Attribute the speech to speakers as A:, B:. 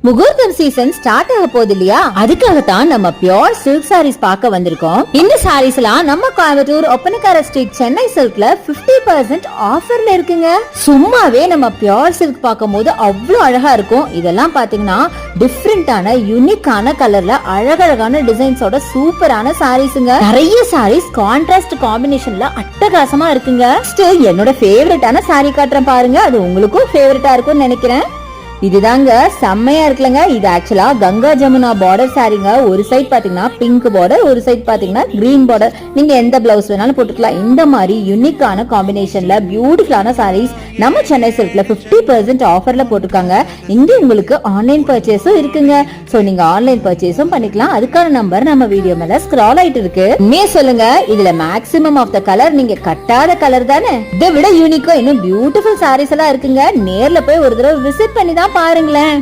A: முகூர்த்தம் season start ஆக போகுது இல்லையா, அதுக்காகத்தான் நம்ம பியோர் சில்க் சாரீஸ் பார்க்க வந்திருக்கோம். இந்த சாரீஸ் எல்லாம் நம்ம கோயம்புத்தூர் ஒப்பனக்கார ஸ்ட்ரீட் சென்னை சில்க்ல 50% ஆஃபர்ல இருக்குங்க. சும்மாவே நம்ம பியோர் சில்க் பார்க்கும் போது அவ்வளவு அழகா இருக்கும். இதெல்லாம் பாத்தீங்கன்னா டிஃப்ரெண்டான யூனிக்கான கலர்ல அழகழகான டிசைன்ஸோட சூப்பரான சாரீஸ்ங்க. நிறைய சாரீஸ் கான்ட்ராஸ்ட் காம்பினேஷன்ல அட்டகாசமா இருக்குங்க. என்னோட ஃபேவரட்டான சாரீ காட்டுறேன் பாருங்க, அது உங்களுக்கும் ஃபேவரட்டா இருக்கும்னு நினைக்கிறேன். இதுதாங்க செம்மையா இருக்குலங்க. இது ஆக்சுவலா கங்கா ஜமுனா பார்டர் சாரீங்க. ஒரு சைட் பாத்தீங்கன்னா பிங்க் பார்டர், ஒரு சைட் பாத்தீங்கன்னா கிரீன் பார்டர். நீங்க எந்த பிளவுஸ் வேணாலும் போட்டுக்கலாம். இந்த மாதிரி யூனிக்கான காம்பினேஷன்ல பியூட்டிஃபுல்லான சாரீஸ் நம்ம சென்னை சில்க்ல 50% ஆஃபர்ல போட்டிருக்காங்க. இங்க உங்களுக்கு ஆன்லைன் பர்ச்சேஸும் இருக்குங்க. சோ நீங்க ஆன்லைன் பர்ச்சேஸும் பண்ணிக்கலாம். அதுக்கான நம்பர் நம்ம வீடியோ மேல ஸ்க்ரால் ஆயிட்டு இருக்கு. உண்மையா சொல்லுங்க, இதுல மேக்ஸிமம் ஆஃப் த கலர் நீங்க கட்டாத கலர் தானே. இதை விட யூனிக்கா இன்னும் பியூட்டிஃபுல் சாரீஸ் எல்லாம் இருக்குங்க. நேர்ல போய் ஒரு தடவை விசிட் பண்ணி தான் பாருங்களேன்.